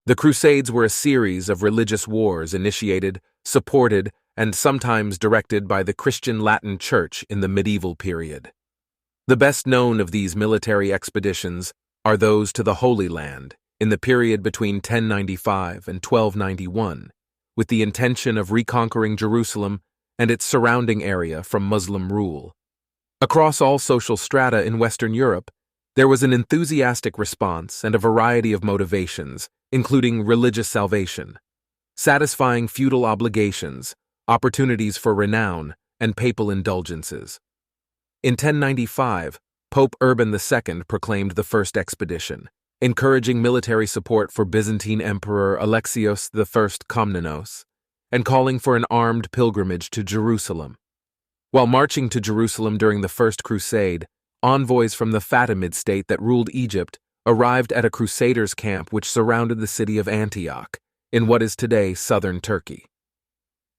The Crusades were a series of religious wars initiated, supported, and sometimes directed by the Christian Latin Church in the medieval period. The best known of these military expeditions are those to the Holy Land in the period between 1095 and 1291, with the intention of reconquering Jerusalem and its surrounding area from Muslim rule. Across all social strata in Western Europe, there was an enthusiastic response and a variety of motivations, including religious salvation, satisfying feudal obligations, opportunities for renown, and papal indulgences. In 1095, Pope Urban II proclaimed the first expedition, encouraging military support for Byzantine Emperor Alexios I Komnenos, and calling for an armed pilgrimage to Jerusalem. While marching to Jerusalem during the First Crusade, envoys from the Fatimid state that ruled Egypt arrived at a crusaders' camp which surrounded the city of Antioch, in what is today southern Turkey.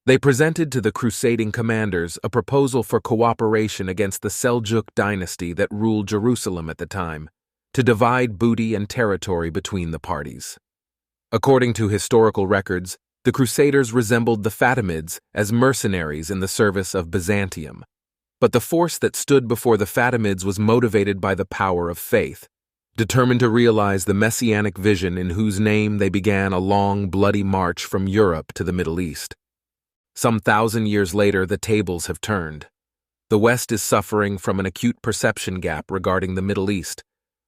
They presented to the crusading commanders a proposal for cooperation against the Seljuk dynasty that ruled Jerusalem at the time, to divide booty and territory between the parties. According to historical records, the Crusaders resembled the Fatimids as mercenaries in the service of Byzantium, but the force that stood before the Fatimids was motivated by the power of faith, determined to realize the messianic vision in whose name they began a long, bloody march from Europe to the Middle East. Some 1,000 years later, the tables have turned. The West is suffering from an acute perception gap regarding the Middle East,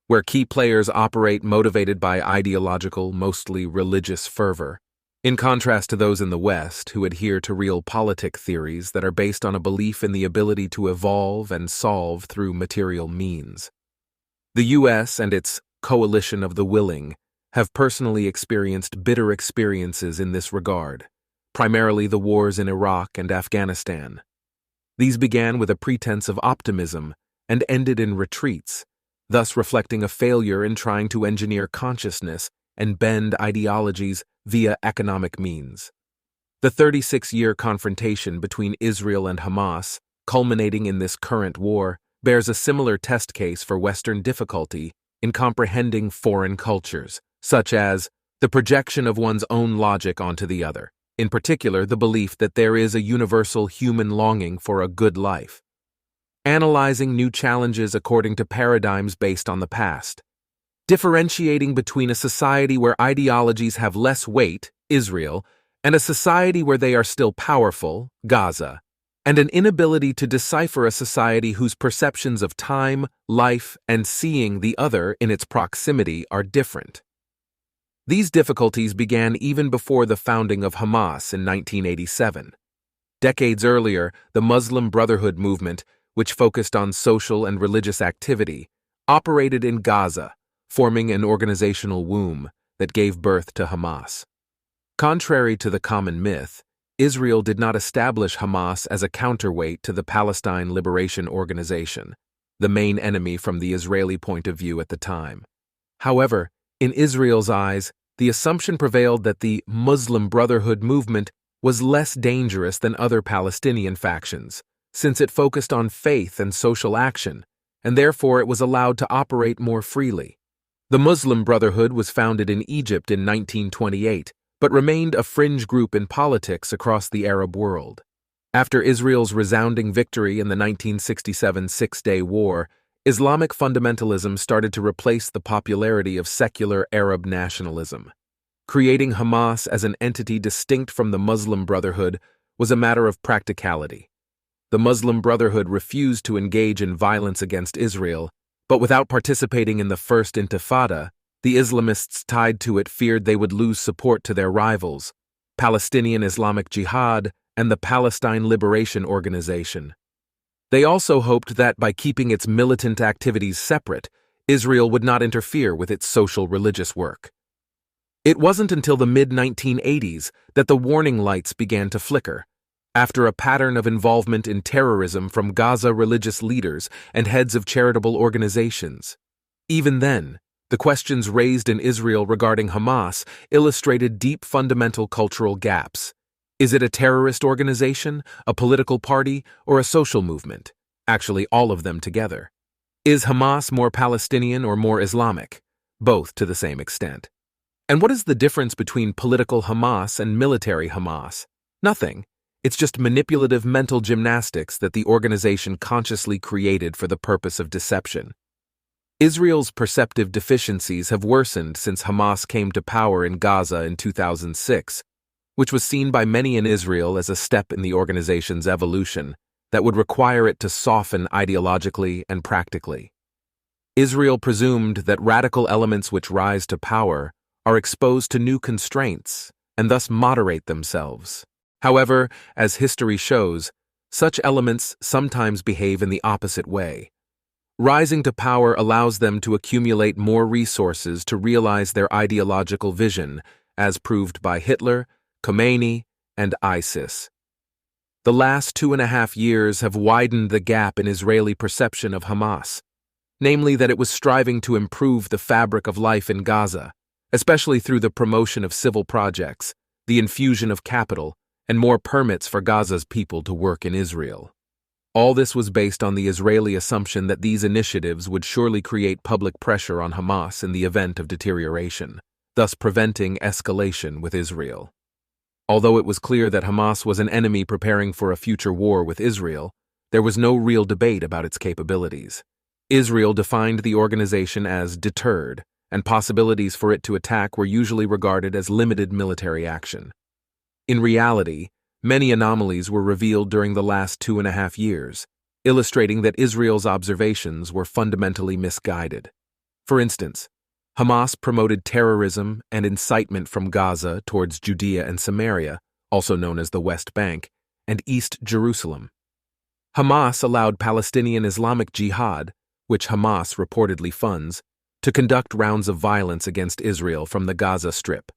where key players operate motivated by ideological, mostly religious fervor, in contrast to those in the West who adhere to realpolitik theories that are based on a belief in the ability to evolve and solve through material means. The U.S. and its coalition of the willing have personally experienced bitter experiences in this regard, primarily the wars in Iraq and Afghanistan. These began with a pretense of optimism and ended in retreats, thus reflecting a failure in trying to engineer consciousness and bend ideologies via economic means. The 36-year confrontation between Israel and Hamas, culminating in this current war, bears a similar test case for Western difficulty in comprehending foreign cultures, such as the projection of one's own logic onto the other, in particular the belief that there is a universal human longing for a good life. Analyzing new challenges according to paradigms based on the past. Differentiating between a society where ideologies have less weight, Israel, and a society where they are still powerful, Gaza, and an inability to decipher a society whose perceptions of time, life, and seeing the other in its proximity are different. These difficulties began even before the founding of Hamas in 1987. Decades earlier, the Muslim Brotherhood movement, which focused on social and religious activity, operated in Gaza, forming an organizational womb that gave birth to Hamas. Contrary to the common myth, Israel did not establish Hamas as a counterweight to the Palestine Liberation Organization, the main enemy from the Israeli point of view at the time. However, in Israel's eyes, the assumption prevailed that the Muslim Brotherhood movement was less dangerous than other Palestinian factions, since it focused on faith and social action, and therefore it was allowed to operate more freely. The Muslim Brotherhood was founded in Egypt in 1928, but remained a fringe group in politics across the Arab world. After Israel's resounding victory in the 1967 Six-Day War, Islamic fundamentalism started to replace the popularity of secular Arab nationalism. Creating Hamas as an entity distinct from the Muslim Brotherhood was a matter of practicality. The Muslim Brotherhood refused to engage in violence against Israel, but without participating in the First Intifada, the Islamists tied to it feared they would lose support to their rivals, Palestinian Islamic Jihad and the Palestine Liberation Organization. They also hoped that by keeping its militant activities separate, Israel would not interfere with its social-religious work. It wasn't until the mid-1980s that the warning lights began to flicker, after a pattern of involvement in terrorism from Gaza religious leaders and heads of charitable organizations. Even then, the questions raised in Israel regarding Hamas illustrated deep fundamental cultural gaps. Is it a terrorist organization, a political party, or a social movement? Actually, all of them together. Is Hamas more Palestinian or more Islamic? Both to the same extent. And what is the difference between political Hamas and military Hamas? Nothing. It's just manipulative mental gymnastics that the organization consciously created for the purpose of deception. Israel's perceptive deficiencies have worsened since Hamas came to power in Gaza in 2006, which was seen by many in Israel as a step in the organization's evolution that would require it to soften ideologically and practically. Israel presumed that radical elements which rise to power are exposed to new constraints and thus moderate themselves. However, as history shows, such elements sometimes behave in the opposite way. Rising to power allows them to accumulate more resources to realize their ideological vision, as proved by Hitler, Khomeini, and ISIS. The last 2.5 years have widened the gap in Israeli perception of Hamas, namely that it was striving to improve the fabric of life in Gaza, especially through the promotion of civil projects, the infusion of capital, and more permits for Gaza's people to work in Israel. All this was based on the Israeli assumption that these initiatives would surely create public pressure on Hamas in the event of deterioration, thus preventing escalation with Israel. Although it was clear that Hamas was an enemy preparing for a future war with Israel, there was no real debate about its capabilities. Israel defined the organization as deterred, and possibilities for it to attack were usually regarded as limited military action. In reality, many anomalies were revealed during the last 2.5 years, illustrating that Israel's observations were fundamentally misguided. For instance, Hamas promoted terrorism and incitement from Gaza towards Judea and Samaria, also known as the West Bank, and East Jerusalem. Hamas allowed Palestinian Islamic Jihad, which Hamas reportedly funds, to conduct rounds of violence against Israel from the Gaza Strip.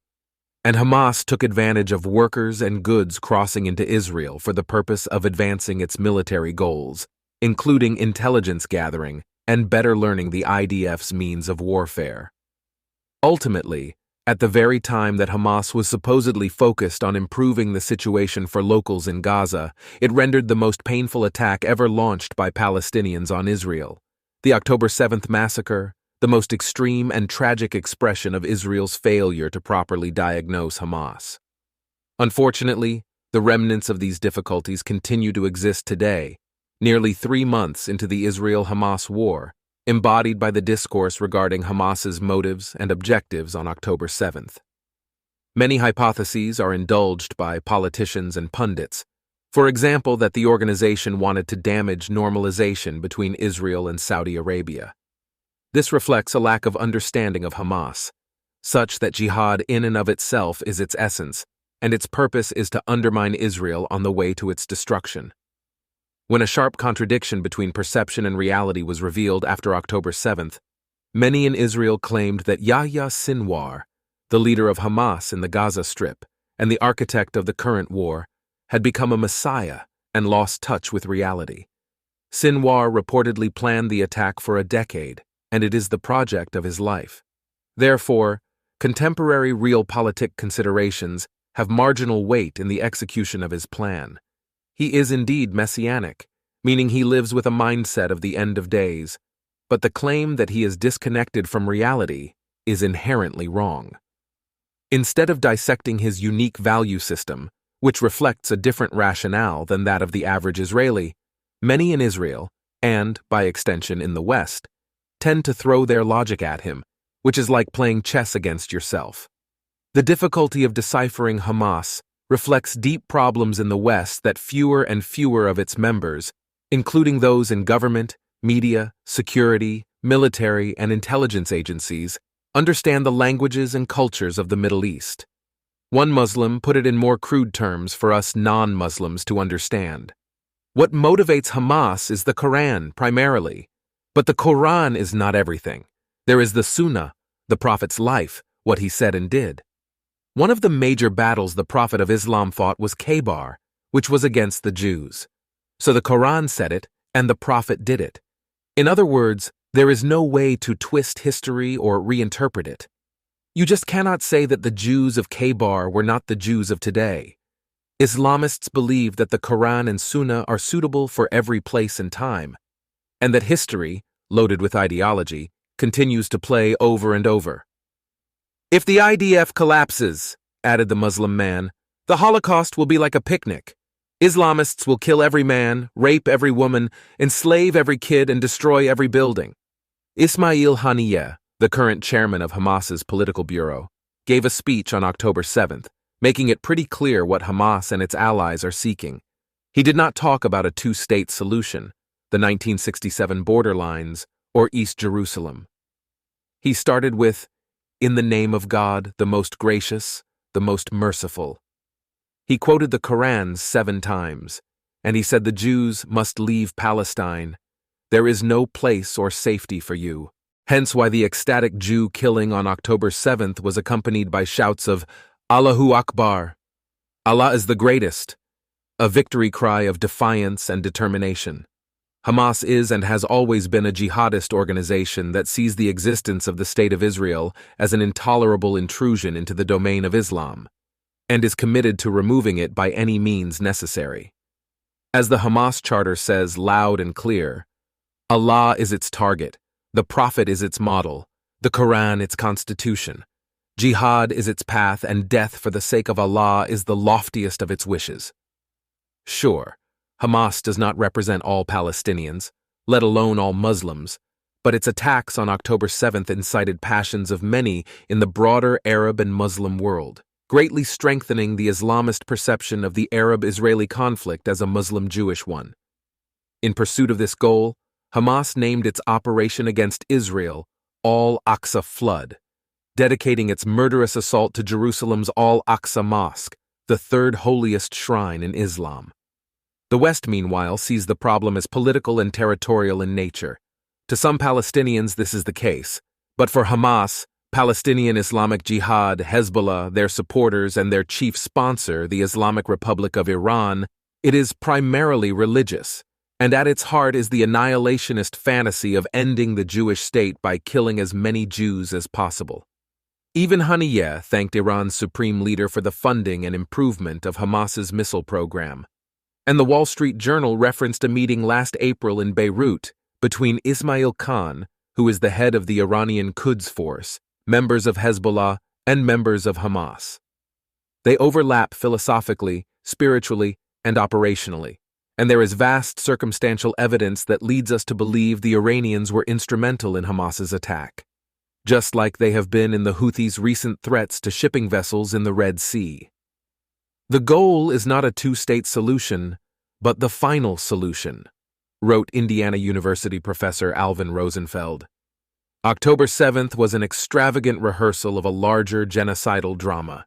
And Hamas took advantage of workers and goods crossing into Israel for the purpose of advancing its military goals, including intelligence gathering and better learning the IDF's means of warfare. Ultimately, at the very time that Hamas was supposedly focused on improving the situation for locals in Gaza, it rendered the most painful attack ever launched by Palestinians on Israel, the October 7th massacre, the most extreme and tragic expression of Israel's failure to properly diagnose Hamas. Unfortunately, the remnants of these difficulties continue to exist today, nearly 3 months into the Israel-Hamas war, embodied by the discourse regarding Hamas's motives and objectives on October 7th. Many hypotheses are indulged by politicians and pundits, for example that the organization wanted to damage normalization between Israel and Saudi Arabia. This reflects a lack of understanding of Hamas, such that jihad in and of itself is its essence, and its purpose is to undermine Israel on the way to its destruction. When a sharp contradiction between perception and reality was revealed after October 7th, many in Israel claimed that Yahya Sinwar, the leader of Hamas in the Gaza Strip and the architect of the current war, had become a messiah and lost touch with reality. Sinwar reportedly planned the attack for a decade, and it is the project of his life. Therefore, contemporary realpolitik considerations have marginal weight in the execution of his plan. He is indeed messianic, meaning he lives with a mindset of the end of days, but the claim that he is disconnected from reality is inherently wrong. Instead of dissecting his unique value system, which reflects a different rationale than that of the average Israeli, many in Israel, and, by extension in the West, tend to throw their logic at him, which is like playing chess against yourself. The difficulty of deciphering Hamas reflects deep problems in the West that fewer and fewer of its members, including those in government, media, security, military, and intelligence agencies, understand the languages and cultures of the Middle East. One Muslim put it in more crude terms for us non-Muslims to understand. What motivates Hamas is the Quran, primarily. But the Quran is not everything. There is the Sunnah, the Prophet's life, what he said and did. One of the major battles the Prophet of Islam fought was Khaybar, which was against the Jews. So the Quran said it, and the Prophet did it. In other words, there is no way to twist history or reinterpret it. You just cannot say that the Jews of Khaybar were not the Jews of today. Islamists believe that the Quran and Sunnah are suitable for every place and time, and that history, loaded with ideology, continues to play over and over. If the IDF collapses, added the Muslim man, the Holocaust will be like a picnic. Islamists will kill every man, rape every woman, enslave every kid, and destroy every building. Ismail Haniyeh, the current chairman of Hamas's political bureau, gave a speech on October 7th, making it pretty clear what Hamas and its allies are seeking. He did not talk about a two-state solution, the 1967 border lines, or East Jerusalem. He started with, "In the name of God, the most gracious, the most merciful." He quoted the Quran 7 times, and he said the Jews must leave Palestine. There is no place or safety for you. Hence why the ecstatic Jew killing on October 7th was accompanied by shouts of Allahu Akbar. Allah is the greatest, a victory cry of defiance and determination. Hamas is and has always been a jihadist organization that sees the existence of the State of Israel as an intolerable intrusion into the domain of Islam, and is committed to removing it by any means necessary. As the Hamas charter says loud and clear, Allah is its target, the Prophet is its model, the Quran its constitution. Jihad is its path, and death for the sake of Allah is the loftiest of its wishes. Sure, Hamas does not represent all Palestinians, let alone all Muslims, but its attacks on October 7th incited passions of many in the broader Arab and Muslim world, greatly strengthening the Islamist perception of the Arab-Israeli conflict as a Muslim-Jewish one. In pursuit of this goal, Hamas named its operation against Israel Al-Aqsa Flood, dedicating its murderous assault to Jerusalem's Al-Aqsa Mosque, the third holiest shrine in Islam. The West, meanwhile, sees the problem as political and territorial in nature. To some Palestinians, this is the case, but for Hamas, Palestinian Islamic Jihad, Hezbollah, their supporters, and their chief sponsor, the Islamic Republic of Iran, it is primarily religious, and at its heart is the annihilationist fantasy of ending the Jewish state by killing as many Jews as possible. Even Haniyeh thanked Iran's supreme leader for the funding and improvement of Hamas's missile program, and the Wall Street Journal referenced a meeting last April in Beirut between Ismail Khan, who is the head of the Iranian Quds Force, members of Hezbollah, and members of Hamas. They overlap philosophically, spiritually, and operationally, and there is vast circumstantial evidence that leads us to believe the Iranians were instrumental in Hamas's attack, just like they have been in the Houthis' recent threats to shipping vessels in the Red Sea. The goal is not a two-state solution, but the final solution, wrote Indiana University professor Alvin Rosenfeld. October 7th was an extravagant rehearsal of a larger genocidal drama.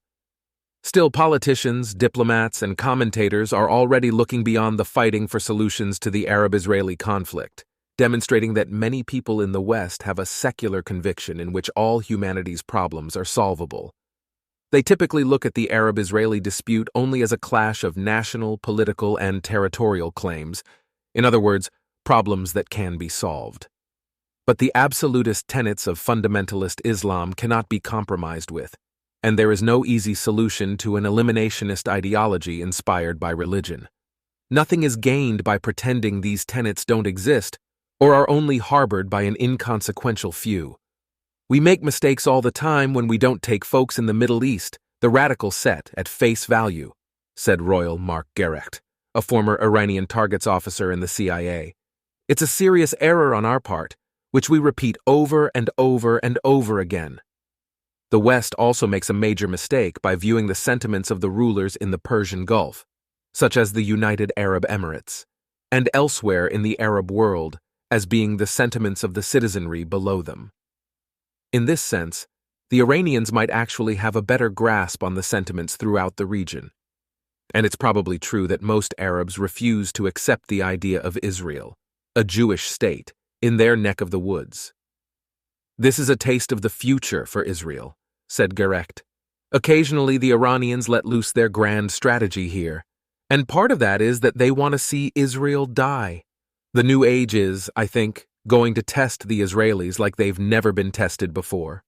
Still, politicians, diplomats, and commentators are already looking beyond the fighting for solutions to the Arab-Israeli conflict, demonstrating that many people in the West have a secular conviction in which all humanity's problems are solvable. They typically look at the Arab-Israeli dispute only as a clash of national, political, and territorial claims, in other words, problems that can be solved. But the absolutist tenets of fundamentalist Islam cannot be compromised with, and there is no easy solution to an eliminationist ideology inspired by religion. Nothing is gained by pretending these tenets don't exist or are only harbored by an inconsequential few. We make mistakes all the time when we don't take folks in the Middle East, the radical set, at face value, said Royal Mark Gerecht, a former Iranian targets officer in the CIA. It's a serious error on our part, which we repeat over and over and over again. The West also makes a major mistake by viewing the sentiments of the rulers in the Persian Gulf, such as the United Arab Emirates, and elsewhere in the Arab world, as being the sentiments of the citizenry below them. In this sense, the Iranians might actually have a better grasp on the sentiments throughout the region. And it's probably true that most Arabs refuse to accept the idea of Israel, a Jewish state, in their neck of the woods. This is a taste of the future for Israel, said Gerecht. Occasionally the Iranians let loose their grand strategy here, and part of that is that they want to see Israel die. The new age is, I think, going to test the Israelis like they've never been tested before.